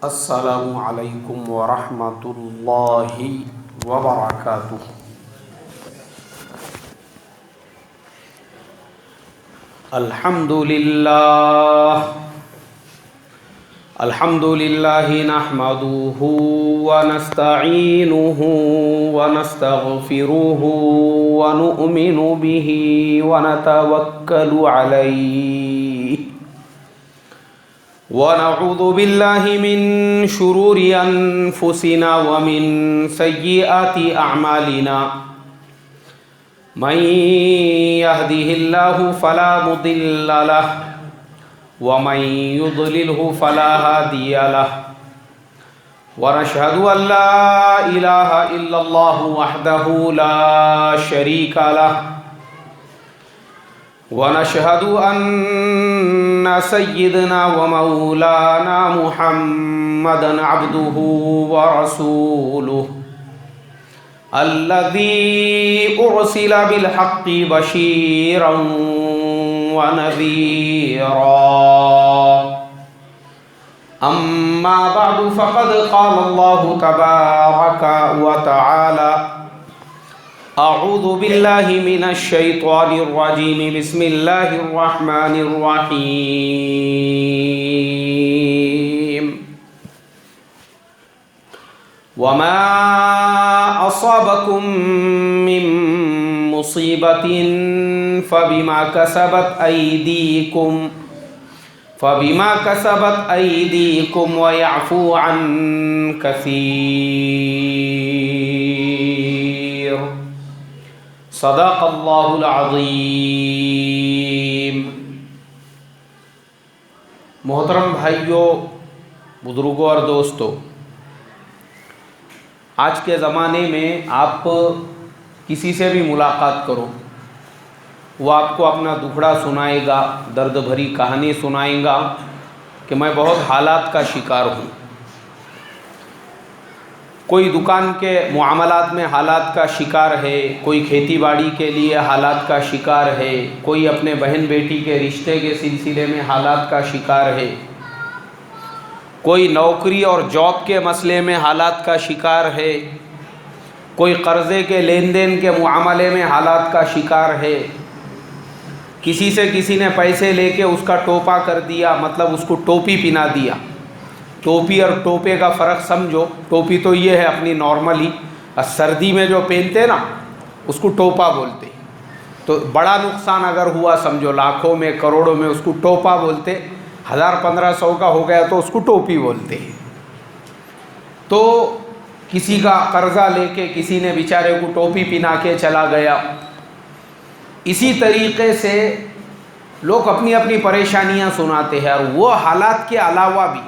السلام علیکم ورحمۃ اللہ وبرکاتہ۔ الحمد للہ نحمدہ ونستعینہ ونستغفرہ ونؤمن بہ ونتوکل علیہ ونعوذ باللہ من شرور انفسنا ومن سیئات اعمالنا من يهده الله فلا مضل له ومن يضلله فلا هادي له ونشهد ان لا اله الا الله وحده لا شريك له ونشهد ان سيدنا ومولانا محمدا عبده ورسوله الذي أرسل بالحق بشيرا ونذيرا أما بعد فقد قال الله تبارك وتعالى أعوذ بالله من الشيطان الرجيم بسم الله الرحمن الرحيم وما أصابكم من مصيبة فبما كسبت أيديكم ويعفو عن كثير صدق اللہ العظیم۔ محترم بھائیوں، بزرگوں اور دوستوں، آج کے زمانے میں آپ کسی سے بھی ملاقات کرو، وہ آپ کو اپنا دکھڑا سنائے گا، درد بھری کہانی سنائے گا کہ میں بہت حالات کا شکار ہوں۔ کوئی دکان کے معاملات میں حالات کا شکار ہے، کوئی کھیتی باڑی کے لیے حالات کا شکار ہے، کوئی اپنے بہن بیٹی کے رشتے کے سلسلے میں حالات کا شکار ہے، کوئی نوکری اور جاب کے مسئلے میں حالات کا شکار ہے، کوئی قرضے کے لین دین کے معاملے میں حالات کا شکار ہے، کسی سے کسی نے پیسے لے کے اس کا ٹوپا کر دیا، مطلب اس کو ٹوپی پہنا دیا۔ ٹوپی اور ٹوپے کا فرق سمجھو۔ ٹوپی تو یہ ہے اپنی نارملی، سردی میں جو پہنتے نا اس کو ٹوپا بولتے، تو بڑا نقصان اگر ہوا سمجھو لاکھوں میں کروڑوں میں اس کو ٹوپا بولتے، 1000-1500 کا ہو گیا تو اس کو ٹوپی بولتے ہیں۔ تو کسی کا قرضہ لے کے کسی نے بیچارے کو ٹوپی پہنا کے چلا گیا۔ اسی طریقے سے لوگ اپنی اپنی پریشانیاں سناتے ہیں، اور وہ حالات کے علاوہ بھی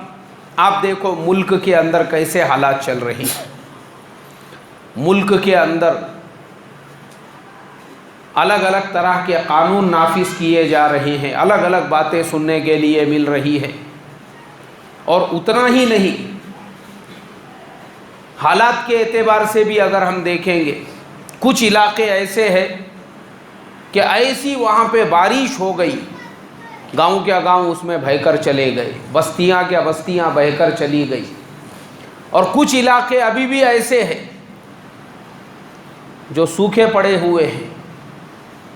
آپ دیکھو ملک کے اندر کیسے حالات چل رہے ہیں۔ ملک کے اندر الگ الگ طرح کے قانون نافذ کیے جا رہے ہیں، الگ الگ باتیں سننے کے لیے مل رہی ہے۔ اور اتنا ہی نہیں، حالات کے اعتبار سے بھی اگر ہم دیکھیں گے، کچھ علاقے ایسے ہیں کہ ایسی وہاں پہ بارش ہو گئی، گاؤں کیا گاؤں اس میں بہہ کر چلے گئے، بستیاں کیا بستیاں بہہ کر چلی گئی۔ اور کچھ علاقے ابھی بھی ایسے ہیں جو سوکھے پڑے ہوئے ہیں،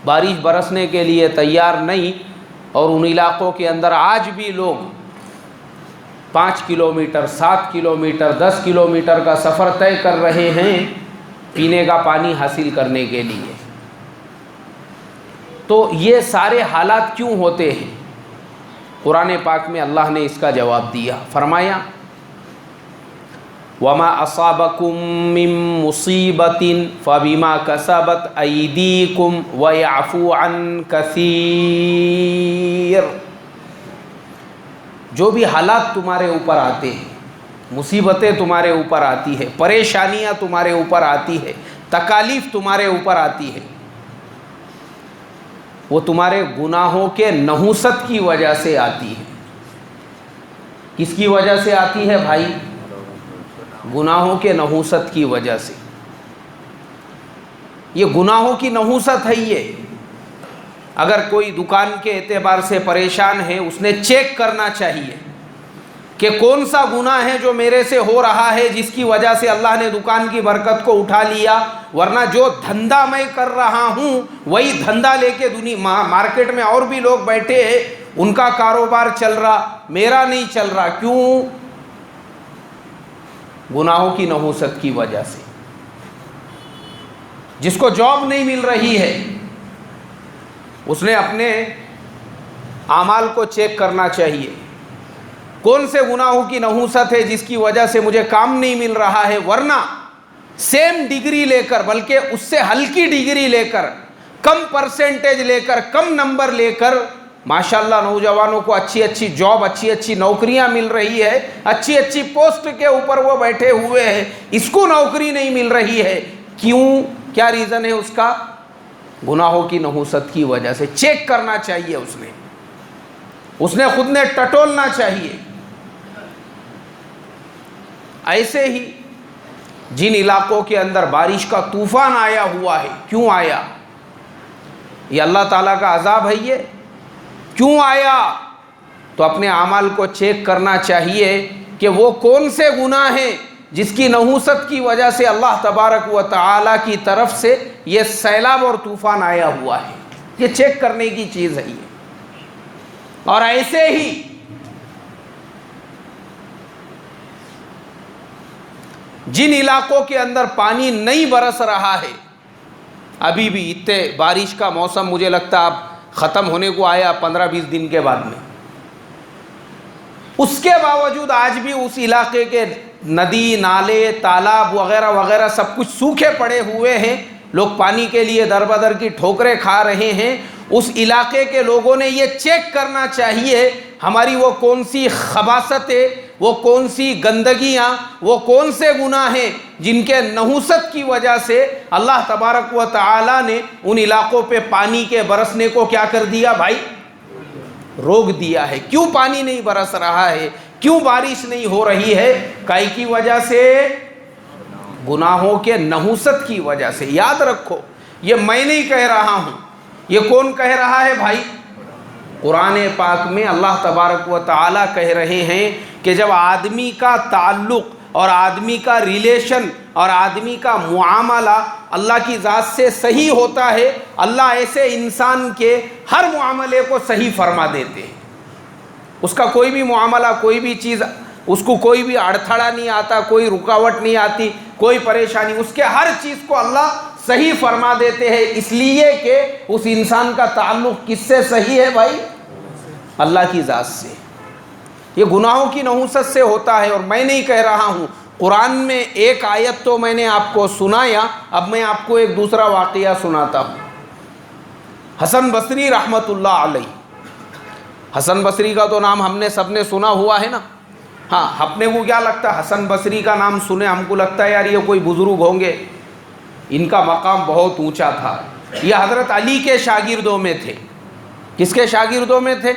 بارش برسنے کے لیے تیار نہیں، اور ان علاقوں کے اندر آج بھی لوگ 5 کلومیٹر 7 کلومیٹر 10 کلومیٹر کا سفر طے کر رہے ہیں پینے کا پانی حاصل کرنے کے لیے۔ تو یہ سارے حالات کیوں ہوتے ہیں؟ قرآن پاک میں اللہ نے اس کا جواب دیا، فرمایا وَمَا أَصَابَكُم مِّن مُّصِيبَةٍ فَبِمَا كَسَبَتْ أَيْدِيكُمْ وَيَعْفُو عَن كَثِيرٍ۔ جو بھی حالات تمہارے اوپر آتے ہیں، مصیبتیں تمہارے اوپر آتی ہے، پریشانیاں تمہارے اوپر آتی ہے، تکالیف تمہارے اوپر آتی ہے، وہ تمہارے گناہوں کے نحوست کی وجہ سے آتی ہے۔ کس کی وجہ سے آتی ہے بھائی؟ گناہوں کے نحوست کی وجہ سے۔ یہ گناہوں کی نحوست ہے۔ یہ اگر کوئی دکان کے اعتبار سے پریشان ہے، اس نے چیک کرنا چاہیے کہ کون سا گناہ ہے جو میرے سے ہو رہا ہے جس کی وجہ سے اللہ نے دکان کی برکت کو اٹھا لیا، ورنہ جو دھندا میں کر رہا ہوں وہی دھندا لے کے دنیا مارکیٹ میں اور بھی لوگ بیٹھے ہیں، ان کا کاروبار چل رہا، میرا نہیں چل رہا۔ کیوں؟ گناہوں کی نحوست کی وجہ سے۔ جس کو جاب نہیں مل رہی ہے اس نے اپنے اعمال کو چیک کرنا چاہیے، کون سے گناہوں کی نحوست ہے جس کی وجہ سے مجھے کام نہیں مل رہا ہے، ورنہ سیم ڈگری لے کر، بلکہ اس سے ہلکی ڈگری لے کر، کم پرسنٹیج لے کر، کم نمبر لے کر، ماشاءاللہ نوجوانوں کو اچھی اچھی جاب، اچھی اچھی نوکریاں مل رہی ہے، اچھی اچھی پوسٹ کے اوپر وہ بیٹھے ہوئے ہیں، اس کو نوکری نہیں مل رہی ہے۔ کیوں؟ کیا ریزن ہے اس کا؟ گناہوں کی نحوست کی وجہ سے۔ چیک کرنا چاہیے، اس نے خود نے ٹٹولنا چاہیے۔ ایسے ہی جن علاقوں کے اندر بارش کا طوفان آیا ہوا ہے، کیوں آیا؟ یہ اللہ تعالیٰ کا عذاب ہے؟ یہ کیوں آیا؟ تو اپنے اعمال کو چیک کرنا چاہیے کہ وہ کون سے گناہ ہیں جس کی نحوست کی وجہ سے اللہ تبارک و تعالیٰ کی طرف سے یہ سیلاب اور طوفان آیا ہوا ہے۔ یہ چیک کرنے کی چیز ہے یہ۔ اور ایسے ہی جن علاقوں کے اندر پانی نہیں برس رہا ہے، ابھی بھی اتنے بارش کا موسم مجھے لگتا اب ختم ہونے کو آیا 15-20 دن کے بعد میں، اس کے باوجود آج بھی اس علاقے کے ندی، نالے، تالاب وغیرہ وغیرہ سب کچھ سوکھے پڑے ہوئے ہیں، لوگ پانی کے لیے در بدر کی ٹھوکریں کھا رہے ہیں۔ اس علاقے کے لوگوں نے یہ چیک کرنا چاہیے ہماری وہ کون سی خباثتیں، وہ کون سی گندگیاں، وہ کون سے گناہ ہیں جن کے نحوست کی وجہ سے اللہ تبارک و تعالی نے ان علاقوں پہ پانی کے برسنے کو کیا کر دیا بھائی؟ روک دیا ہے۔ کیوں پانی نہیں برس رہا ہے؟ کیوں بارش نہیں ہو رہی ہے؟ کائی کی وجہ سے؟ گناہوں کے نحوست کی وجہ سے۔ یاد رکھو، یہ میں نہیں کہہ رہا ہوں، یہ کون کہہ رہا ہے بھائی؟ قرآن پاک میں اللہ تبارک و تعالی کہہ رہے ہیں کہ جب آدمی کا تعلق اور آدمی کا ریلیشن اور آدمی کا معاملہ اللہ کی ذات سے صحیح ہوتا ہے، اللہ ایسے انسان کے ہر معاملے کو صحیح فرما دیتے ہیں۔ اس کا کوئی بھی معاملہ، کوئی بھی چیز، اس کو کوئی بھی اڑتھڑا نہیں آتا، کوئی رکاوٹ نہیں آتی، کوئی پریشانی، اس کے ہر چیز کو اللہ صحیح فرما دیتے ہیں، اس لیے کہ اس انسان کا تعلق کس سے صحیح ہے بھائی؟ اللہ کی ذات سے۔ یہ گناہوں کی نحوست سے ہوتا ہے، اور میں نہیں کہہ رہا ہوں۔ قرآن میں ایک آیت تو میں نے آپ کو سنایا، اب میں آپ کو ایک دوسرا واقعہ سناتا ہوں۔ حسن بصری رحمت اللہ علیہ، حسن بصری کا تو نام ہم نے سب نے سنا ہوا ہے نا۔ ہاں، اپنے کو کیا لگتا ہے حسن بصری کا نام سنے ہم کو لگتا ہے یار یہ کوئی بزرگ ہوں گے، ان کا مقام بہت اونچا تھا۔ یہ حضرت علی کے شاگردوں میں تھے۔ کس کے شاگردوں میں تھے؟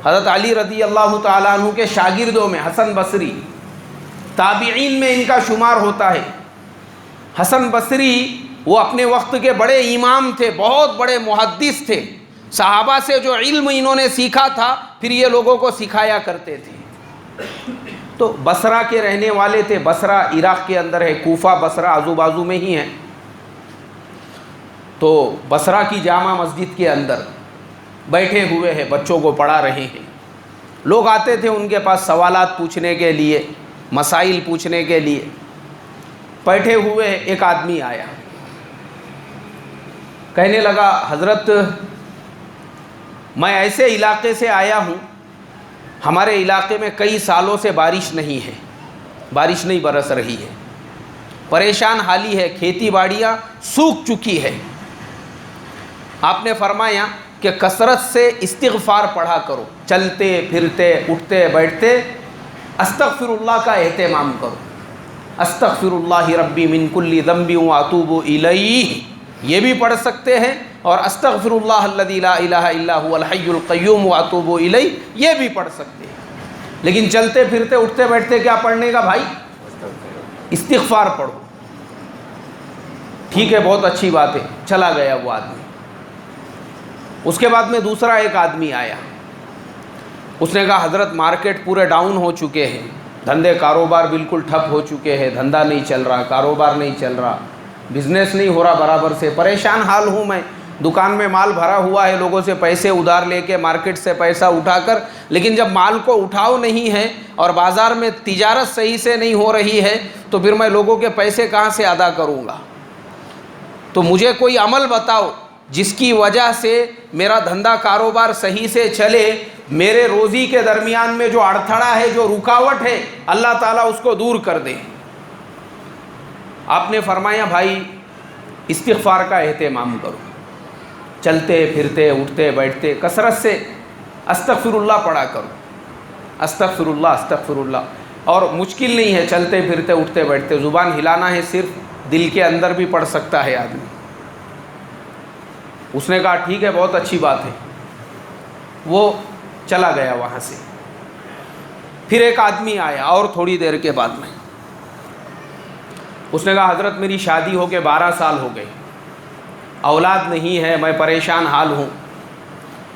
حضرت علی رضی اللہ تعالیٰ عنہ کے شاگردوں میں حسن بصری، تابعین میں ان کا شمار ہوتا ہے۔ حسن بصری وہ اپنے وقت کے بڑے امام تھے، بہت بڑے محدث تھے، صحابہ سے جو علم انہوں نے سیکھا تھا پھر یہ لوگوں کو سکھایا کرتے تھے۔ تو بصرہ کے رہنے والے تھے، بصرہ عراق کے اندر ہے، کوفہ بصرہ آزو بازو میں ہی ہیں۔ تو بصرہ کی جامع مسجد کے اندر بیٹھے ہوئے ہیں، بچوں کو پڑھا رہے ہیں۔ لوگ آتے تھے ان کے پاس سوالات پوچھنے کے لیے، مسائل پوچھنے کے لیے۔ بیٹھے ہوئے ایک آدمی آیا، کہنے لگا حضرت میں ایسے علاقے سے آیا ہوں، ہمارے علاقے میں کئی سالوں سے بارش نہیں ہے، بارش نہیں برس رہی ہے، پریشان حالی ہے، کھیتی باڑیاں سوکھ چکی ہے۔ آپ نے فرمایا کہ کثرت سے استغفار پڑھا کرو، چلتے پھرتے اٹھتے بیٹھتے استغفر اللہ کا اہتمام کرو۔ استغفر اللہ ربی من کل ذنب واتوب الیہ یہ بھی پڑھ سکتے ہیں، اور استغفر اللہ الذی لا الہ الا هو الحی القیوم واتوب الیہ یہ بھی پڑھ سکتے ہیں۔ لیکن چلتے پھرتے اٹھتے بیٹھتے کیا پڑھنے کا بھائی؟ استغفار پڑھو۔ ٹھیک ہے، بہت اچھی بات ہے، چلا گیا وہ آدمی۔ اس کے بعد میں دوسرا ایک آدمی آیا، اس نے کہا حضرت مارکیٹ پورے ڈاؤن ہو چکے ہیں، دھندے کاروبار بالکل ٹھپ ہو چکے ہیں، دھندا نہیں چل رہا، کاروبار نہیں چل رہا، بزنس نہیں ہو رہا برابر سے، پریشان حال ہوں میں، دکان میں مال بھرا ہوا ہے، لوگوں سے پیسے ادھار لے کے مارکیٹ سے پیسہ اٹھا کر، لیکن جب مال کو اٹھاؤ نہیں ہے اور بازار میں تجارت صحیح سے نہیں ہو رہی ہے تو پھر میں لوگوں کے پیسے کہاں سے ادا کروں گا؟ تو مجھے کوئی عمل بتاؤ جس کی وجہ سے میرا دھندا کاروبار صحیح سے چلے، میرے روزی کے درمیان میں جو اڑتھڑا ہے، جو رکاوٹ ہے، اللہ تعالیٰ اس کو دور کر دے۔ آپ نے فرمایا بھائی استغفار کا اہتمام کرو، چلتے پھرتے اٹھتے بیٹھتے کثرت سے استغفر اللہ پڑھا کرو، استغفر اللہ استغفر اللہ، اور مشکل نہیں ہے، چلتے پھرتے اٹھتے بیٹھتے زبان ہلانا ہے، صرف دل کے اندر بھی پڑھ سکتا ہے آدمی۔ اس نے کہا ٹھیک ہے، بہت اچھی بات ہے، وہ چلا گیا وہاں سے۔ پھر ایک آدمی آیا اور تھوڑی دیر کے بعد میں، اس نے کہا حضرت میری شادی ہو کے 12 سال ہو گئے، اولاد نہیں ہے، میں پریشان حال ہوں،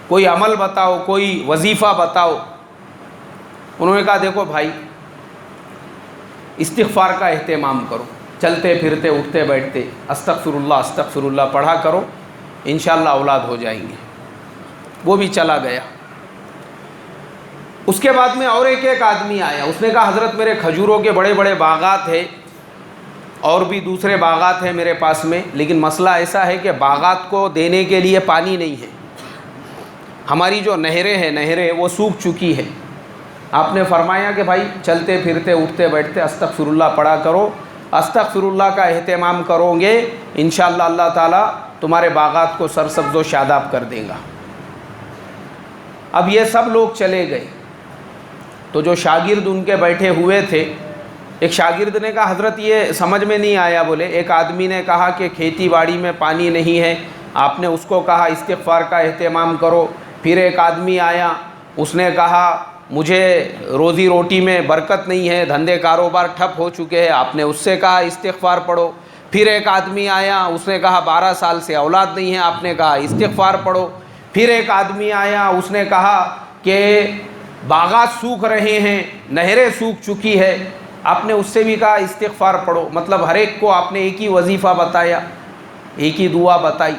کوئی عمل بتاؤ، کوئی وظیفہ بتاؤ۔ انہوں نے کہا دیکھو بھائی استغفار کا اہتمام کرو، چلتے پھرتے اٹھتے بیٹھتے استغفر اللہ پڑھا کرو، انشاءاللہ اولاد ہو جائیں گے۔ وہ بھی چلا گیا۔ اس کے بعد میں اور ایک آدمی آیا، اس نے کہا حضرت میرے کھجوروں کے بڑے بڑے باغات ہیں اور بھی دوسرے باغات ہیں میرے پاس میں، لیکن مسئلہ ایسا ہے کہ باغات کو دینے کے لیے پانی نہیں ہے، ہماری جو نہریں وہ سوکھ چکی ہے۔ آپ نے فرمایا کہ بھائی چلتے پھرتے اٹھتے بیٹھتے استغفر اللہ پڑھا کرو، استغفر اللہ کا اہتمام کرو گے، انشاءاللہ اللہ تعالیٰ تمہارے باغات کو سرسبز و شاداب کر دے گا۔ اب یہ سب لوگ چلے گئے تو جو شاگرد ان کے بیٹھے ہوئے تھے، ایک شاگرد نے کہا حضرت یہ سمجھ میں نہیں آیا، بولے ایک آدمی نے کہا کہ کھیتی باڑی میں پانی نہیں ہے، آپ نے اس کو کہا استغفار کا اہتمام کرو۔ پھر ایک آدمی آیا، اس نے کہا مجھے روزی روٹی میں برکت نہیں ہے، دھندے کاروبار ٹھپ ہو چکے ہیں، آپ نے اس سے کہا استغفار پڑھو۔ پھر ایک آدمی آیا، اس نے کہا 12 سال سے اولاد نہیں ہے، آپ نے کہا استغفار پڑھو۔ پھر ایک آدمی آیا، اس نے کہا کہ باغات سوکھ رہے ہیں، نہریں سوکھ چکی ہے، آپ نے اس سے بھی کہا استغفار پڑھو۔ مطلب ہر ایک کو آپ نے ایک ہی وظیفہ بتایا، ایک ہی دعا بتائی۔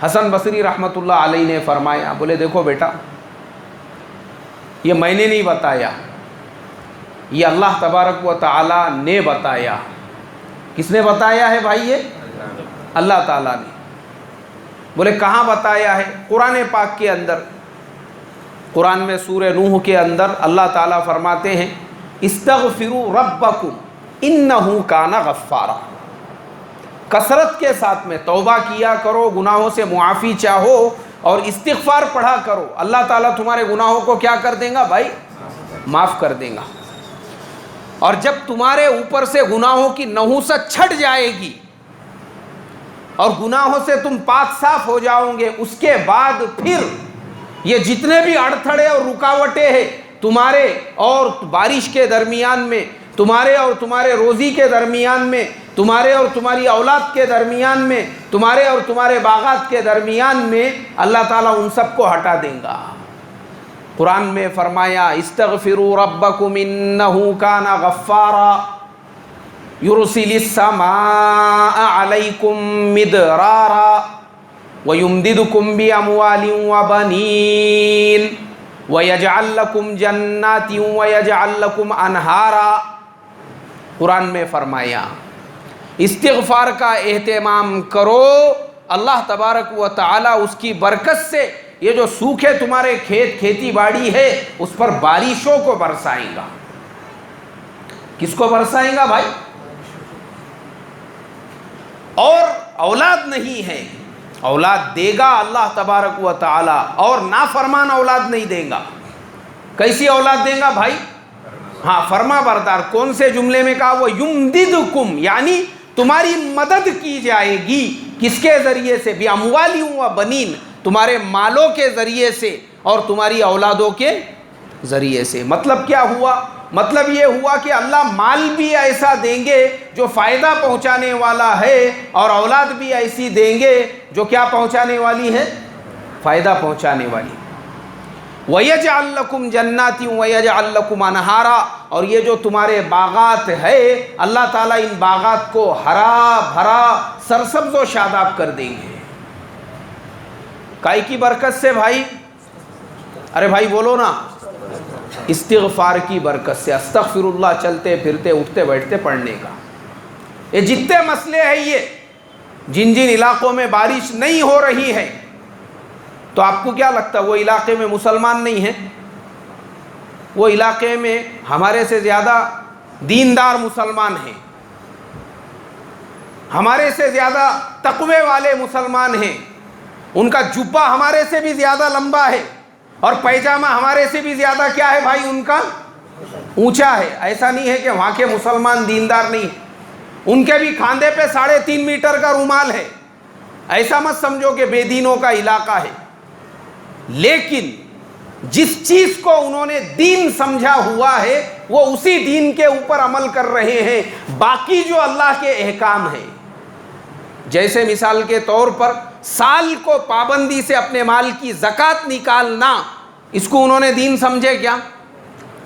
حسن بصری رحمۃ اللہ علیہ نے فرمایا، بولے دیکھو بیٹا یہ میں نے نہیں بتایا، یہ اللہ تبارک و تعالی نے بتایا۔ کس نے بتایا ہے بھائی؟ یہ اللہ تعالیٰ نے۔ بولے کہاں بتایا ہے؟ قرآن پاک کے اندر، قرآن میں سورہ نوح کے اندر اللہ تعالیٰ فرماتے ہیں استغفروا ربکم انہ کان غفارا، کثرت کے ساتھ میں توبہ کیا کرو، گناہوں سے معافی چاہو اور استغفار پڑھا کرو، اللہ تعالیٰ تمہارے گناہوں کو کیا کر دیں گا بھائی؟ معاف کر دیں گا۔ اور جب تمہارے اوپر سے گناہوں کی نحوست چھٹ جائے گی اور گناہوں سے تم پاک صاف ہو جاؤ گے، اس کے بعد پھر یہ جتنے بھی اڑتھڑے اور رکاوٹیں ہیں تمہارے اور بارش کے درمیان میں، تمہارے اور تمہارے روزی کے درمیان میں، تمہارے اور تمہاری اولاد کے درمیان میں، تمہارے اور تمہارے باغات کے درمیان میں، اللہ تعالیٰ ان سب کو ہٹا دیں گا۔ قرآن میں فرمایا استغفروا ربکم انہ کان غفارا یرسل السماء علیکم مدرارا ویمددکم باموال وبنین وَيَجْعَلْ لَكُمْ جَنَّاتٍ وَيَجْعَلْ لَكُمْ أَنْهَارًا۔ قرآن میں فرمایا استغفار کا اہتمام کرو، اللہ تبارک و تعالی اس کی برکت سے یہ جو سوکھے تمہارے کھیتی باڑی ہے اس پر بارشوں کو برسائیں گا۔ کس کو برسائیں گا بھائی؟ اور اولاد نہیں ہے، اولاد دے گا اللہ تبارک و تعالی، اور نافرمان اولاد نہیں دے گا۔ کیسی اولاد دے گا بھائی؟ ہاں فرما بردار۔ کون سے جملے میں کہا؟ وہ یمددکم، یعنی تمہاری مدد کی جائے گی۔ کس کے ذریعے سے؟ باموال و بنین، تمہارے مالوں کے ذریعے سے اور تمہاری اولادوں کے ذریعے سے۔ مطلب کیا ہوا؟ مطلب یہ ہوا کہ اللہ مال بھی ایسا دیں گے جو فائدہ پہنچانے والا ہے، اور اولاد بھی ایسی دیں گے جو کیا پہنچانے والی ہے؟ فائدہ پہنچانے والی۔ وَيَجْعَلْ لَكُمْ جَنَّاتٍ وَيَجْعَلْ لَكُمْ أَنْهَارًا، اور یہ جو تمہارے باغات ہے اللہ تعالیٰ ان باغات کو ہرا بھرا سرسبز و شاداب کر دیں گے۔ کائی کی برکت سے بھائی؟ ارے بھائی بولو نا، استغفار کی برکت سے، استغفر اللہ چلتے پھرتے اٹھتے بیٹھتے پڑھنے کا۔ یہ جتنے مسئلے ہیں، یہ جن جن علاقوں میں بارش نہیں ہو رہی ہے، تو آپ کو کیا لگتا ہے وہ علاقے میں مسلمان نہیں ہیں؟ وہ علاقے میں ہمارے سے زیادہ دیندار مسلمان ہیں، ہمارے سے زیادہ تقوی والے مسلمان ہیں، ان کا جبہ ہمارے سے بھی زیادہ لمبا ہے اور پیجامہ ہمارے سے بھی زیادہ کیا ہے بھائی ان کا اونچا ہے۔ ایسا نہیں ہے کہ وہاں کے مسلمان دیندار نہیں ہیں، ان کے بھی کھاندے پہ 3.5 میٹر کا رومال ہے۔ ایسا مت سمجھو کہ بے دینوں کا علاقہ ہے، لیکن جس چیز کو انہوں نے دین سمجھا ہوا ہے وہ اسی دین کے اوپر عمل کر رہے ہیں۔ باقی جو اللہ کے احکام ہیں، جیسے مثال کے طور پر سال کو پابندی سے اپنے مال کی زکوٰۃ نکالنا، اس کو انہوں نے دین سمجھے کیا؟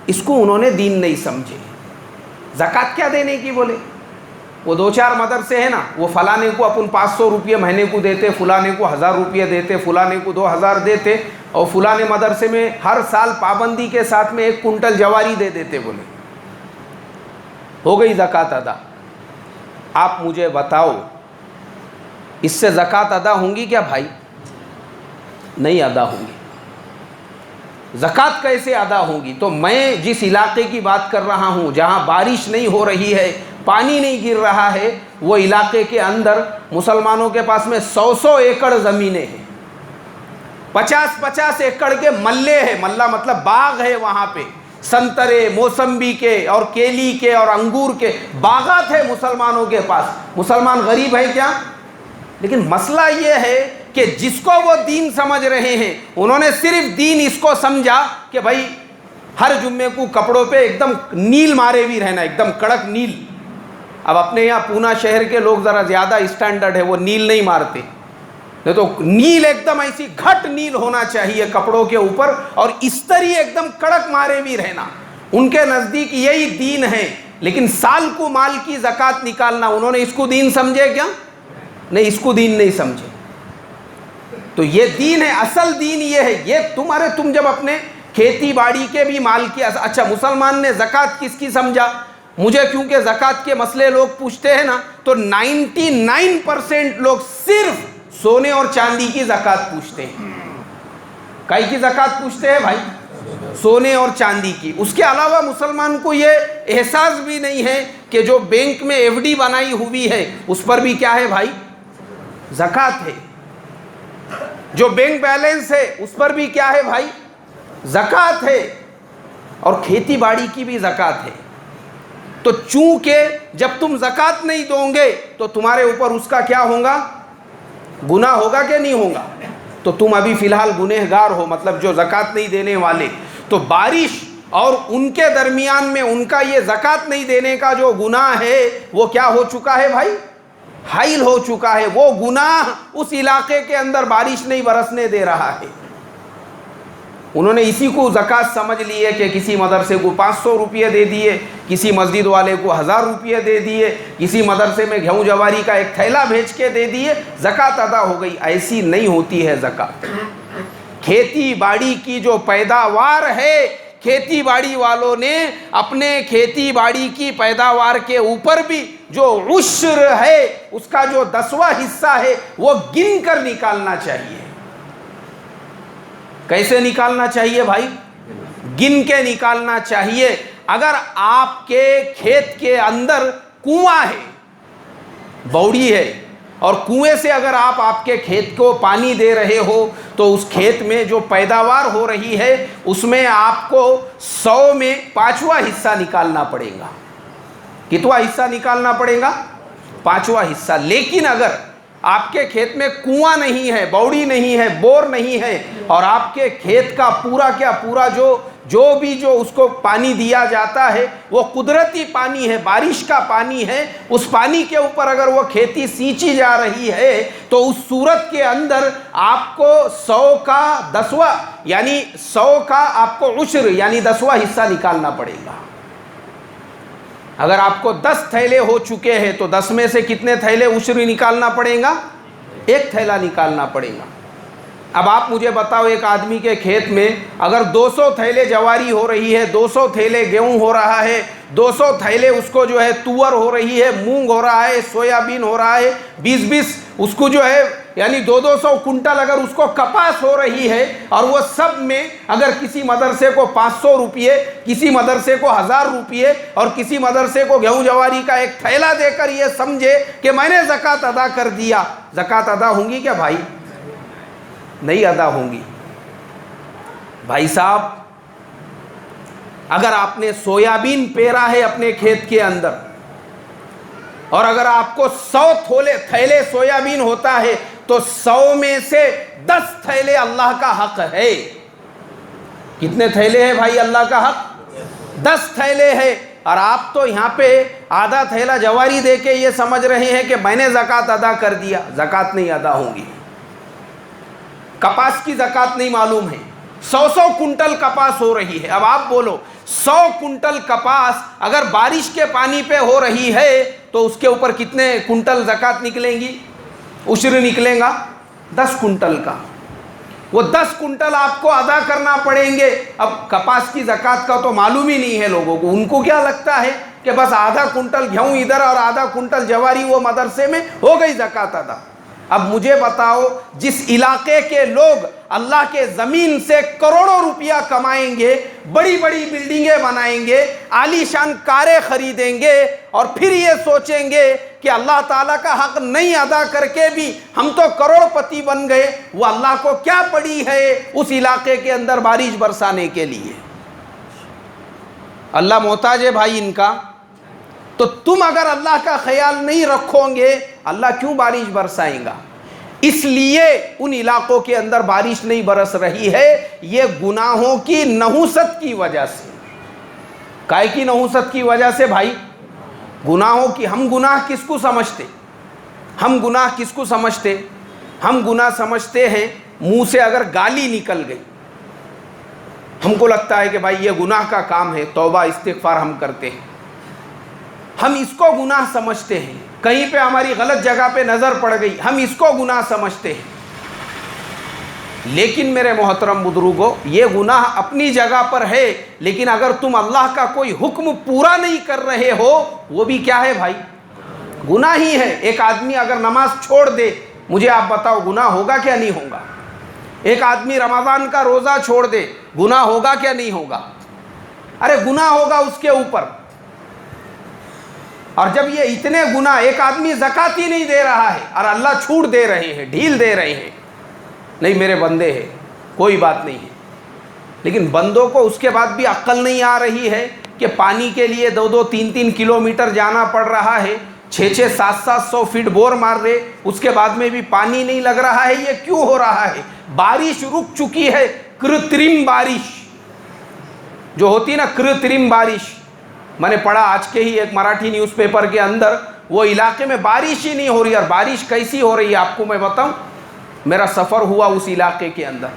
اس کو انہوں نے دین نہیں سمجھے۔ زکوٰۃ کیا دینے کی بولے؟ وہ 2-4 مدرسے ہیں نا، وہ فلانے کو اپن 500 روپیہ مہینے کو دیتے، فلانے کو 1000 روپیہ دیتے، فلانے کو 2000 دیتے، اور فلانے مدرسے میں ہر سال پابندی کے ساتھ میں 1 کنٹل جواری دے دیتے، بولے ہو گئی زکوٰۃ ادا۔ آپ مجھے بتاؤ اس سے زکوٰۃ ادا ہوں گی کیا بھائی؟ نہیں ادا ہوں گی۔ زکوٰۃ کیسے ادا ہوں گی؟ تو میں جس علاقے کی بات کر رہا ہوں جہاں بارش نہیں ہو رہی ہے، پانی نہیں گر رہا ہے، وہ علاقے کے اندر مسلمانوں کے پاس میں 100 ایکڑ زمینیں ہیں، 50 ایکڑ کے ملے ہیں، ملہ مطلب باغ ہے، وہاں پہ سنترے، موسمبی کے اور کیلی کے اور انگور کے باغات ہیں مسلمانوں کے پاس۔ مسلمان غریب ہے کیا؟ لیکن مسئلہ یہ ہے کہ جس کو وہ دین سمجھ رہے ہیں، انہوں نے صرف دین اس کو سمجھا کہ بھائی ہر جمعے کو کپڑوں پہ ایک دم نیل مارے بھی رہنا، ایک دم کڑک نیل۔ اب اپنے یہاں پونا شہر کے لوگ ذرا زیادہ اسٹینڈرڈ ہے، وہ نیل نہیں مارتے، نہیں تو نیل ایک دم ایسی گھٹ نیل ہونا چاہیے کپڑوں کے اوپر، اور استری ایک دم کڑک مارے بھی رہنا۔ ان کے نزدیک یہی دین ہے۔ لیکن سال کو مال کی زکوٰۃ نکالنا، انہوں نے اس کو دین سمجھے کیا؟ نہیں، اس کو دین نہیں سمجھے۔ تو یہ دین ہے، اصل دین یہ ہے۔ یہ تم جب اپنے کھیتی باڑی کے بھی مال کی، اچھا مسلمان نے زکوٰۃ کس کی سمجھا؟ مجھے کیونکہ زکوٰۃ کے مسئلے لوگ پوچھتے ہیں نا، تو 99% لوگ صرف سونے اور چاندی کی زکوٰۃ پوچھتے ہیں۔ کائی کی زکوٰۃ پوچھتے ہیں بھائی؟ سونے اور چاندی کی۔ اس کے علاوہ مسلمان کو یہ احساس بھی نہیں ہے کہ جو بینک میں FD بنائی ہوئی ہے اس پر بھی کیا ہے بھائی؟ زکوٰۃ ہے۔ جو بینک بیلنس ہے اس پر بھی کیا ہے بھائی؟ زکوٰۃ ہے۔ اور کھیتی باڑی کی بھی زکوٰۃ ہے۔ تو چونکہ جب تم زکوٰۃ نہیں دو گے تو تمہارے اوپر اس کا کیا ہوگا؟ گناہ ہوگا کہ نہیں ہوگا؟ تو تم ابھی فی الحال گنہگار ہو، مطلب جو زکوٰۃ نہیں دینے والے۔ تو بارش اور ان کے درمیان میں ان کا یہ زکوٰۃ نہیں دینے کا جو گناہ ہے وہ کیا ہو چکا ہے بھائی؟ حائل ہو چکا ہے۔ وہ گناہ اس علاقے کے اندر بارش نہیں برسنے دے رہا ہے۔ انہوں نے اسی کو زکوٰۃ سمجھ لی ہے کہ کسی مدرسے کو 500 روپیہ دے دیے، کسی مسجد والے کو 1000 روپیہ دے دیے، کسی مدرسے میں گیہوں جواری کا ایک تھیلا بھیج کے دے دیے، زکوٰۃ ادا ہو گئی۔ ایسی نہیں ہوتی ہے زکوٰۃ۔ کھیتی باڑی کی جو پیداوار ہے، کھیتی باڑی والوں نے اپنے کھیتی باڑی کی پیداوار کے اوپر بھی جو عشر ہے، اس کا جو 10واں حصہ ہے، وہ گن کر نکالنا چاہیے۔ کیسے نکالنا چاہیے بھائی؟ گن کے نکالنا چاہیے۔ اگر آپ کے کھیت کے اندر کنواں ہے، بوڑی ہے، اور کنویں سے اگر آپ کے کھیت کو پانی دے رہے ہو تو اس کھیت میں جو پیداوار ہو رہی ہے اس میں آپ کو 100 میں 5واں حصہ نکالنا پڑے گا۔ کتنا حصہ نکالنا پڑے گا؟ 5واں حصہ۔ لیکن اگر آپ کے کھیت میں کنواں نہیں ہے، باوڑی نہیں ہے، بور نہیں ہے، اور آپ کے کھیت کا پورا پورا جو بھی اس کو پانی دیا جاتا ہے وہ قدرتی پانی ہے، بارش کا پانی ہے، اس پانی کے اوپر اگر وہ کھیتی سینچی جا رہی ہے تو اس صورت کے اندر آپ کو 100 کا 10واں یعنی 100 کا آپ کو عشر یعنی 10واں حصہ نکالنا پڑے گا۔ اگر آپ کو 10 تھیلے ہو چکے ہیں تو 10 میں سے کتنے تھیلے عشر نکالنا پڑے گا؟ 1 تھیلا نکالنا پڑے گا۔ اب آپ مجھے بتاؤ، ایک آدمی کے کھیت میں اگر 200 تھیلے جواری ہو رہی ہے، 200 تھیلے گیہوں ہو رہا ہے، 200 تھیلے اس کو تور ہو رہی ہے، مونگ ہو رہا ہے، سویابین ہو رہا ہے، 20 اس کو یعنی 200 کنٹل اگر اس کو کپاس ہو رہی ہے، اور وہ سب میں اگر کسی مدرسے کو 500 روپیے، کسی مدرسے کو 1000 روپیے، اور کسی مدرسے کو گیہوں جواری کا 1 تھیلا دے کر یہ سمجھے کہ میں نے زکوٰۃ ادا کر دیا، زکوٰۃ ادا ہوں گی کیا بھائی؟ نہیں ادا ہوں گی۔ بھائی صاحب، اگر آپ نے سویابین پیرا ہے اپنے کھیت کے اندر، اور اگر آپ کو 100 تھیلے سویابین ہوتا ہے تو 100 میں سے 10 تھیلے اللہ کا حق ہے۔ کتنے تھیلے ہیں بھائی اللہ کا حق؟ 10 تھیلے ہے، اور آپ تو یہاں پہ آدھا تھیلا جواری دے کے یہ سمجھ رہے ہیں کہ میں نے زکوٰۃ ادا کر دیا۔ زکوٰۃ نہیں ادا ہوں گی۔ کپاس کی زکوٰۃ نہیں معلوم ہے، 100 کنٹل کپاس ہو رہی ہے۔ اب آپ بولو 100 کنٹل کپاس اگر بارش کے پانی پہ ہو رہی ہے تو اس کے اوپر کتنے کنٹل زکوٰۃ نکلیں گی؟ عشر نکلے گا 10 کنٹل کا۔ وہ 10 کنٹل آپ کو ادا کرنا پڑیں گے۔ اب کپاس کی زکوٰۃ کا تو معلوم ہی نہیں ہے لوگوں کو، ان کو کیا لگتا ہے کہ بس آدھا کنٹل گیہوں ادھر اور آدھا کنٹل جواری وہ مدرسے میں ہو گئی زکوٰۃ ادا۔ اب مجھے بتاؤ، جس علاقے کے لوگ اللہ کے زمین سے کروڑوں روپیہ کمائیں گے، بڑی بڑی بلڈنگیں بنائیں گے، عالی شان کاریں خریدیں گے، اور پھر یہ سوچیں گے کہ اللہ تعالیٰ کا حق نہیں ادا کر کے بھی ہم تو کروڑ پتی بن گئے، وہ اللہ کو کیا پڑی ہے اس علاقے کے اندر بارش برسانے کے لیے؟ اللہ محتاج ہے بھائی ان کا۔ تو تم اگر اللہ کا خیال نہیں رکھو گے، اللہ کیوں بارش برسائیں گا؟ اس لیے ان علاقوں کے اندر بارش نہیں برس رہی ہے، یہ گناہوں کی نحوست کی وجہ سے۔ کائے کی نحوست کی وجہ سے بھائی؟ گناہوں کی۔ ہم گناہ کس کو سمجھتے؟ ہم گناہ کس کو سمجھتے؟ ہم گناہ سمجھتے ہیں منہ سے اگر گالی نکل گئی، ہم کو لگتا ہے کہ بھائی یہ گناہ کا کام ہے، توبہ استغفار ہم کرتے ہیں، ہم اس کو گناہ سمجھتے ہیں۔ کہیں پہ ہماری غلط جگہ پہ نظر پڑ گئی، ہم اس کو گناہ سمجھتے ہیں۔ لیکن میرے محترم بزرگوں، یہ گناہ اپنی جگہ پر ہے، لیکن اگر تم اللہ کا کوئی حکم پورا نہیں کر رہے ہو، وہ بھی کیا ہے بھائی؟ گناہ ہی ہے۔ ایک آدمی اگر نماز چھوڑ دے، مجھے آپ بتاؤ گناہ ہوگا کیا نہیں ہوگا؟ ایک آدمی رمضان کا روزہ چھوڑ دے، گناہ ہوگا کیا نہیں ہوگا؟ ارے گناہ ہوگا اس کے اوپر۔ اور جب یہ اتنے گناہ، ایک آدمی زکوٰۃ ہی نہیں دے رہا ہے اور اللہ چھوٹ دے رہے ہیں، ڈھیل دے رہے ہیں، نہیں میرے بندے ہیں کوئی بات نہیں ہے، لیکن بندوں کو اس کے بعد بھی عقل نہیں آ رہی ہے کہ پانی کے لیے 2-2 3-3 کلومیٹر جانا پڑ رہا ہے، 600 700 فٹ بور مار رہے، اس کے بعد میں بھی پانی نہیں لگ رہا ہے۔ یہ کیوں ہو رہا ہے؟ بارش رک چکی ہے، کرترم بارش جو ہوتی نا، کرترم بارش۔ میں نے پڑھا آج کے ہی ایک مراٹھی نیوز پیپر کے اندر، وہ علاقے میں بارش ہی نہیں ہو رہی، اور بارش کیسی ہو رہی ہے آپ کو میں بتاؤں، میرا سفر ہوا اس علاقے کے اندر،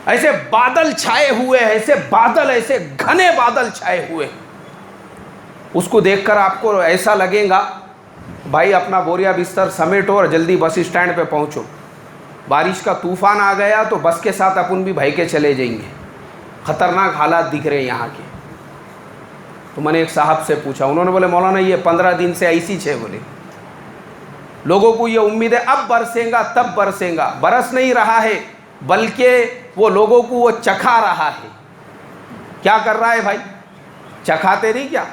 ایسے بادل چھائے ہوئے، ایسے بادل، ایسے گھنے بادل چھائے ہوئے، اس کو دیکھ کر آپ کو ایسا لگے گا بھائی اپنا بوریا بستر سمیٹو اور جلدی بس اسٹینڈ پہ پہنچو، بارش کا طوفان آ گیا تو بس کے ساتھ اپن بھی بھائی کے چلے جائیں گے، خطرناک حالات دکھ رہے ہیں یہاں کے۔ تو میں نے ایک صاحب سے پوچھا، انہوں نے بولے مولانا یہ 15 دن سے ایسی ہے، بولے لوگوں کو یہ امید ہے اب برسے گا تب برسے گا، برس نہیں رہا ہے بلکہ وہ لوگوں کو وہ چکھا رہا ہے۔ کیا کر رہا ہے بھائی؟ چکھاتے نہیں کیا؟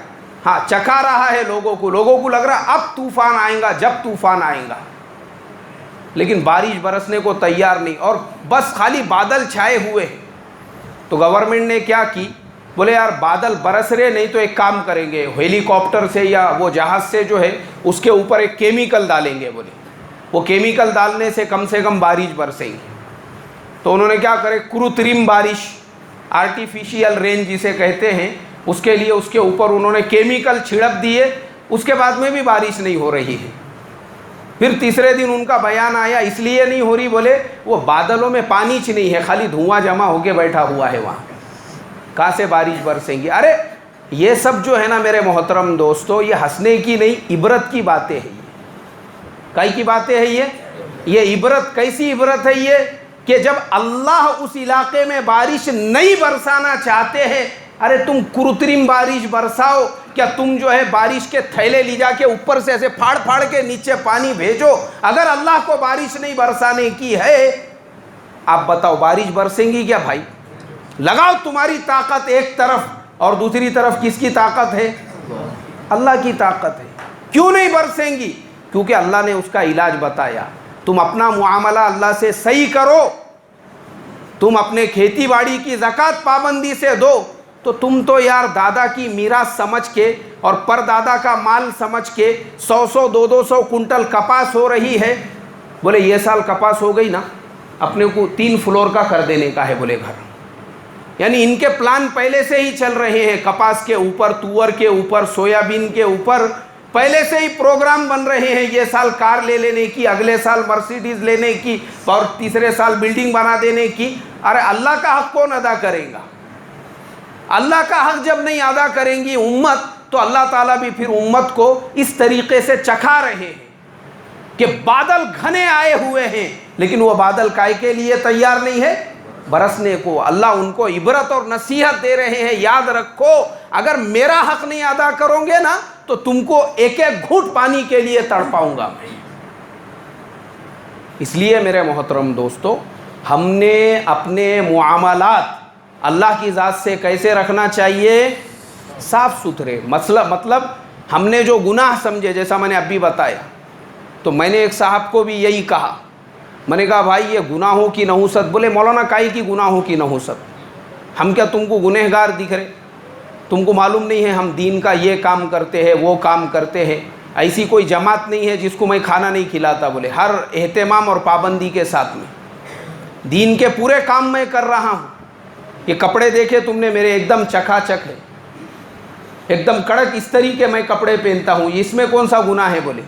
ہاں چکھا رہا ہے لوگوں کو لگ رہا اب طوفان آئے گا، جب طوفان آئے گا، لیکن بارش برسنے کو تیار نہیں، اور بس خالی بادل چھائے ہوئے۔ تو گورنمنٹ نے کیا کی، بولے یار بادل برس رہے نہیں تو ایک کام کریں گے، ہیلی کاپٹر سے یا وہ جہاز سے جو ہے اس کے اوپر ایک کیمیکل ڈالیں گے، بولے وہ کیمیکل ڈالنے سے کم بارش برسیں گی. تو انہوں نے کیا کرے, کرترم بارش, آرٹیفیشیل رین جسے کہتے ہیں, اس کے لیے اس کے اوپر انہوں نے کیمیکل چھڑک دیے, اس کے بعد میں بھی بارش نہیں ہو رہی ہے. پھر تیسرے دن ان کا بیان آیا اس لیے نہیں ہو رہی, بولے وہ بادلوں میں پانی نہیں ہے, خالی دھواں جمع ہو کے بیٹھا ہوا ہے وہاں, کہاں سے بارش برسیں گی. ارے یہ سب جو ہے نا میرے محترم دوستو, یہ ہنسنے کی نہیں عبرت کی باتیں ہیں. کئی کی باتیں ہیں یہ عبرت. کیسی عبرت ہے یہ کہ جب اللہ اس علاقے میں بارش نہیں برسانا چاہتے ہیں, ارے تم کرترم بارش برساؤ, کیا تم جو ہے بارش کے تھیلے لے جا کے اوپر سے ایسے پھاڑ پھاڑ کے نیچے پانی بھیجو. اگر اللہ کو بارش نہیں برسانے کی ہے, آپ بتاؤ بارش برسیں گی کیا بھائی؟ لگاؤ تمہاری طاقت ایک طرف, اور دوسری طرف کس کی طاقت ہے؟ اللہ کی طاقت ہے. کیوں نہیں برسیں گی؟ کیونکہ اللہ نے اس کا علاج بتایا. تم اپنا معاملہ اللہ سے صحیح کرو, تم اپنے کھیتی باڑی کی زکوٰۃ پابندی سے دو. تو تم تو یار دادا کی میراث سمجھ کے اور پر دادا کا مال سمجھ کے 100 200 کنٹل کپاس ہو رہی ہے, بولے یہ سال کپاس ہو گئی نا, اپنے کو 3 فلور کا کر دینے کا ہے بولے گھر. یعنی ان کے پلان پہلے سے ہی چل رہے ہیں, کپاس کے اوپر, تور کے اوپر, سویابین کے اوپر پہلے سے ہی پروگرام بن رہے ہیں. یہ سال کار لے لینے کی, اگلے سال مرسیڈیز لینے کی, اور تیسرے سال بلڈنگ بنا دینے کی. ارے اللہ کا حق کون ادا کرے گا؟ اللہ کا حق جب نہیں ادا کریں گی امت, تو اللہ تعالیٰ بھی پھر امت کو اس طریقے سے چکھا رہے ہیں کہ بادل گھنے آئے ہوئے ہیں, لیکن وہ بادل کائے کے لیے تیار نہیں ہے برسنے کو. اللہ ان کو عبرت اور نصیحت دے رہے ہیں, یاد رکھو اگر میرا حق نہیں ادا کرو گے نا تو تم کو ایک ایک گھونٹ پانی کے لیے تڑپاؤں گا میں. اس لیے میرے محترم دوستو, ہم نے اپنے معاملات اللہ کی ذات سے کیسے رکھنا چاہیے؟ صاف ستھرے. مطلب ہم نے جو گناہ سمجھے, جیسا میں نے ابھی بتایا, تو میں نے ایک صاحب کو بھی یہی کہا, میں نے کہا بھائی یہ گناہوں کی نحوست. بولے مولانا کائی کی گناہوں کی نحوست؟ ہم کیا تم کو گنہگار دکھ رہے؟ تم کو معلوم نہیں ہے ہم دین کا یہ کام کرتے ہیں, وہ کام کرتے ہیں. ایسی کوئی جماعت نہیں ہے جس کو میں کھانا نہیں کھلاتا. بولے ہر اہتمام اور پابندی کے ساتھ میں دین کے پورے کام میں کر رہا ہوں. یہ کپڑے دیکھے تم نے میرے, ایک دم چکا چک ہے, ایک دم کڑک استری کے میں کپڑے پہنتا ہوں. اس میں کون سا گناہ ہے؟ بولے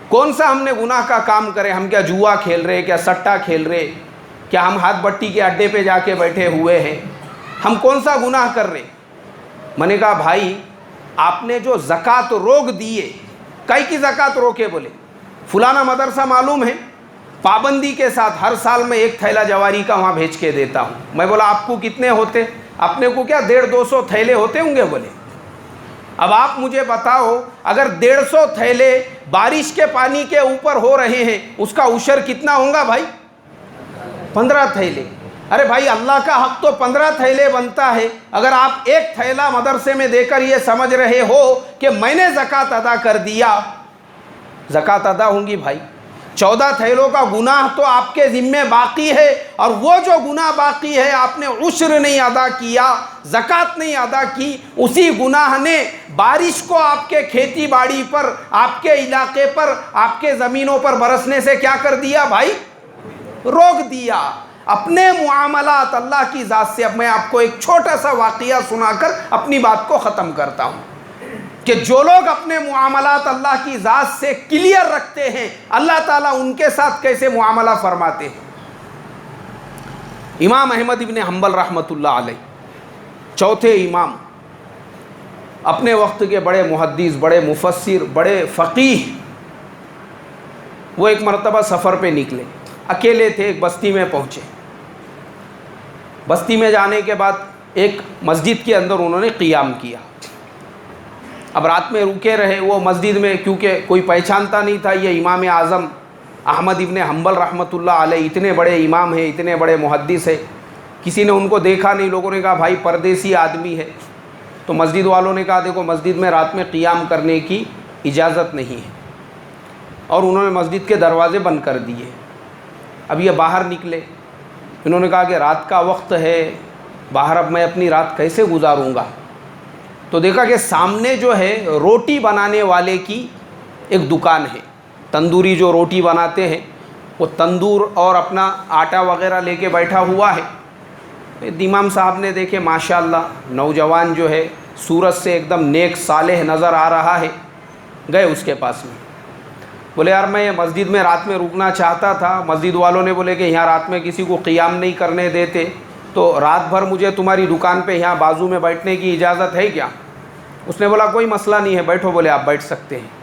کون سا ہم نے گناہ کا کام کرے؟ ہم کیا جوا کھیل رہے, کیا سٹا کھیل رہے, کیا ہم ہاتھ بٹی کے اڈے پہ جا کے بیٹھے ہوئے ہیں؟ ہم کون سا گناہ کر رہے؟ میں نے کہا بھائی آپ نے جو زکوٰۃ روک دیے, کئی کی زکوٰۃ روکے؟ بولے فلانا مدرسہ معلوم ہے, پابندی کے ساتھ ہر سال میں 1 تھیلا جواری کا وہاں بھیج کے دیتا ہوں. میں بولا آپ کو کتنے ہوتے؟ اپنے کو کیا 150-200 تھیلے ہوتے ہوں گے؟ بولے اب آپ مجھے بتاؤ, اگر 150 تھیلے بارش کے پانی کے اوپر ہو رہے ہیں, اس کا عشر کتنا ہوگا بھائی؟ 15 تھیلے. ارے بھائی اللہ کا حق تو 15 تھیلے بنتا ہے. اگر آپ 1 تھیلا مدرسے میں دے کر یہ سمجھ رہے ہو کہ میں نے زکوٰۃ ادا کر دیا, زکوٰۃ ادا ہوں گی بھائی. 14 تھیلوں کا گناہ تو آپ کے ذمے باقی ہے, اور وہ جو گناہ باقی ہے آپ نے عشر نہیں ادا کیا, زکوٰۃ نہیں ادا کی, اسی گناہ نے بارش کو آپ کے کھیتی باڑی پر, آپ کے علاقے پر, آپ کے زمینوں پر برسنے سے کیا کر دیا بھائی؟ روک دیا. اپنے معاملات اللہ کی ذات سے. اب میں آپ کو ایک چھوٹا سا واقعہ سنا کر اپنی بات کو ختم کرتا ہوں کہ جو لوگ اپنے معاملات اللہ کی ذات سے کلیئر رکھتے ہیں, اللہ تعالیٰ ان کے ساتھ کیسے معاملہ فرماتے ہیں. امام احمد ابن حنبل رحمۃ اللہ علیہ, چوتھے امام, اپنے وقت کے بڑے محدث, بڑے مفسر, بڑے فقیہ. وہ ایک مرتبہ سفر پہ نکلے, اکیلے تھے, ایک بستی میں پہنچے. بستی میں جانے کے بعد ایک مسجد کے اندر انہوں نے قیام کیا. اب رات میں رکے رہے وہ مسجد میں, کیونکہ کوئی پہچانتا نہیں تھا یہ امام اعظم احمد ابن حنبل رحمۃ اللہ علیہ, اتنے بڑے امام ہیں, اتنے بڑے محدث ہیں. کسی نے ان کو دیکھا نہیں. لوگوں نے کہا بھائی پردیسی آدمی ہے. تو مسجد والوں نے کہا دیکھو مسجد میں رات میں قیام کرنے کی اجازت نہیں ہے, اور انہوں نے مسجد کے دروازے بند کر دیے. اب یہ باہر نکلے, انہوں نے کہا کہ رات کا وقت ہے, باہر اب میں اپنی رات کیسے گزاروں گا. تو دیکھا کہ سامنے جو ہے روٹی بنانے والے کی ایک دکان ہے, تندوری جو روٹی بناتے ہیں وہ تندور اور اپنا آٹا وغیرہ لے کے بیٹھا ہوا ہے. امام صاحب نے دیکھے ماشاءاللہ نوجوان جو ہے صورت سے ایک دم نیک صالح نظر آ رہا ہے. گئے اس کے پاس میں, بولے یار میں مسجد میں رات میں رکنا چاہتا تھا. مسجد والوں نے بولے کہ یہاں رات میں کسی کو قیام نہیں کرنے دیتے, تو رات بھر مجھے تمہاری دکان پہ یہاں بازو میں بیٹھنے کی اجازت ہے کیا؟ اس نے بولا کوئی مسئلہ نہیں ہے, بیٹھو. بولے آپ بیٹھ سکتے ہیں.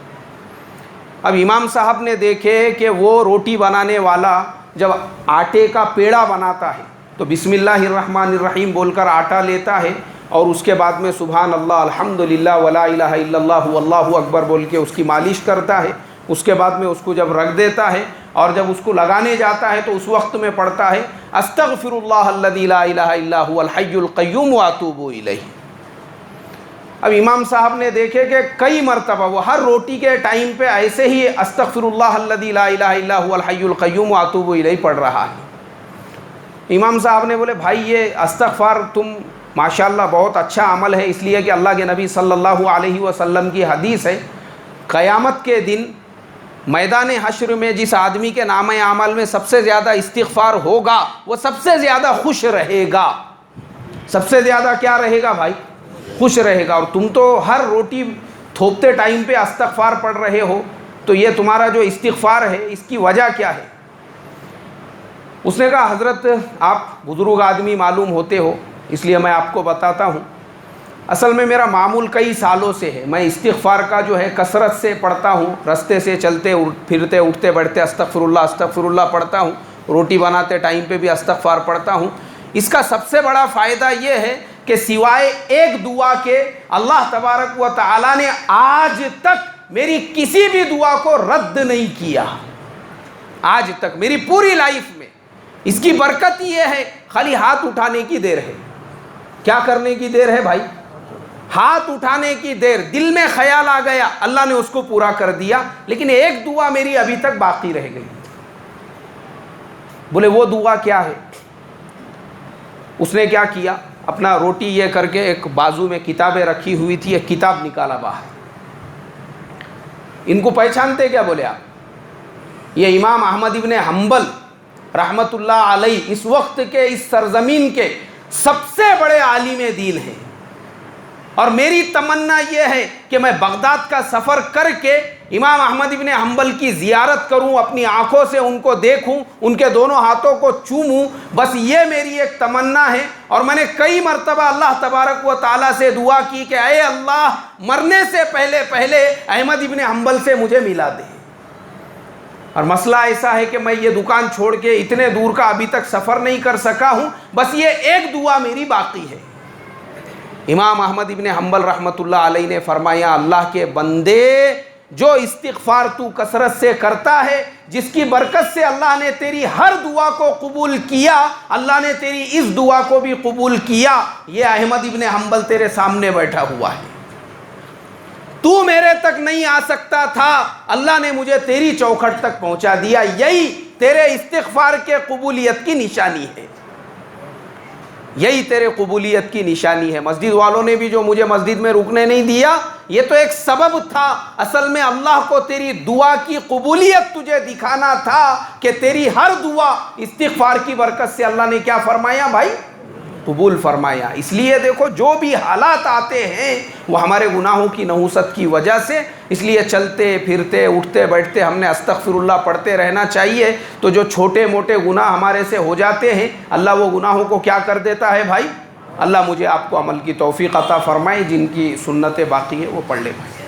اب امام صاحب نے دیکھے کہ وہ روٹی بنانے والا جب آٹے کا پیڑا بناتا ہے تو بسم اللہ الرحمن الرحیم بول کر آٹا لیتا ہے اور اس کے بعد میں سبحان اللہ الحمدللہ ولا الہ الا اللہ واللہ اکبر بول کے اس کی مالش کرتا ہے. اس کے بعد میں اس کو جب رکھ دیتا ہے اور جب اس کو لگانے جاتا ہے تو اس وقت میں پڑھتا ہے استغفر اللہ الذی لا الہ الا هو الحی القیوم واتوب الیہ. اب امام صاحب نے دیکھے کہ کئی مرتبہ وہ ہر روٹی کے ٹائم پہ ایسے ہی استغفر اللہ الذی لا الہ الا هو الحی القیوم واتوب الیہ پڑھ رہا ہے. امام صاحب نے بولے بھائی یہ استغفار تم ماشاءاللہ بہت اچھا عمل ہے, اس لیے کہ اللہ کے نبی صلی اللہ علیہ وسلم کی حدیث ہے قیامت کے دن میدان حشر میں جس آدمی کے نام اعمال میں سب سے زیادہ استغفار ہوگا وہ سب سے زیادہ خوش رہے گا. سب سے زیادہ کیا رہے گا بھائی؟ خوش رہے گا. اور تم تو ہر روٹی تھوپتے ٹائم پہ استغفار پڑھ رہے ہو, تو یہ تمہارا جو استغفار ہے اس کی وجہ کیا ہے؟ اس نے کہا حضرت آپ بزرگ آدمی معلوم ہوتے ہو اس لیے میں آپ کو بتاتا ہوں. اصل میں میرا معمول کئی سالوں سے ہے, میں استغفار کا جو ہے کثرت سے پڑھتا ہوں. رستے سے چلتے پھرتے اٹھتے بیٹھتے استغفر اللہ پڑھتا ہوں. روٹی بناتے ٹائم پہ بھی استغفار پڑھتا ہوں. اس کا سب سے بڑا فائدہ یہ ہے کہ سوائے ایک دعا کے اللہ تبارک و تعالی نے آج تک میری کسی بھی دعا کو رد نہیں کیا. آج تک میری پوری لائف میں. اس کی برکت یہ ہے خالی ہاتھ اٹھانے کی دیر ہے. کیا کرنے کی دیر ہے بھائی؟ ہاتھ اٹھانے کی دیر. دل میں خیال آ گیا اللہ نے اس کو پورا کر دیا, لیکن ایک دعا میری ابھی تک باقی رہ گئی. بولے وہ دعا کیا ہے؟ اس نے کیا کیا, اپنا روٹی یہ کر کے ایک بازو میں کتابیں رکھی ہوئی تھی, ایک کتاب نکالا باہر. ان کو پہچانتے کیا؟ بولے آپ یہ امام احمد ابن حنبل رحمت اللہ علیہ اس وقت کے اس سرزمین کے سب سے بڑے عالم دین ہیں. اور میری تمنا یہ ہے کہ میں بغداد کا سفر کر کے امام احمد ابن حنبل کی زیارت کروں, اپنی آنکھوں سے ان کو دیکھوں, ان کے دونوں ہاتھوں کو چوموں. بس یہ میری ایک تمنا ہے. اور میں نے کئی مرتبہ اللہ تبارک و تعالیٰ سے دعا کی کہ اے اللہ مرنے سے پہلے احمد ابن حنبل سے مجھے ملا دے. اور مسئلہ ایسا ہے کہ میں یہ دکان چھوڑ کے اتنے دور کا ابھی تک سفر نہیں کر سکا ہوں. بس یہ ایک دعا میری باقی ہے. امام احمد ابن حنبل رحمت اللہ علیہ نے فرمایا اللہ کے بندے جو استغفار تو کثرت سے کرتا ہے, جس کی برکت سے اللہ نے تیری ہر دعا کو قبول کیا, اللہ نے تیری اس دعا کو بھی قبول کیا. یہ احمد ابن حنبل تیرے سامنے بیٹھا ہوا ہے. تو میرے تک نہیں آ سکتا تھا, اللہ نے مجھے تیری چوکھٹ تک پہنچا دیا. یہی تیرے استغفار کے قبولیت کی نشانی ہے. یہی تیرے قبولیت کی نشانی ہے. مسجد والوں نے بھی جو مجھے مسجد میں رکنے نہیں دیا, یہ تو ایک سبب تھا. اصل میں اللہ کو تیری دعا کی قبولیت تجھے دکھانا تھا کہ تیری ہر دعا استغفار کی برکت سے اللہ نے کیا فرمایا بھائی؟ قبول فرمایا. اس لیے دیکھو جو بھی حالات آتے ہیں وہ ہمارے گناہوں کی نحوست کی وجہ سے, اس لیے چلتے پھرتے اٹھتے بیٹھتے ہم نے استغفر اللہ پڑھتے رہنا چاہیے. تو جو چھوٹے موٹے گناہ ہمارے سے ہو جاتے ہیں اللہ وہ گناہوں کو کیا کر دیتا ہے بھائی؟ اللہ مجھے آپ کو عمل کی توفیق عطا فرمائے. جن کی سنتیں باقی ہے وہ پڑھ لے بھائی.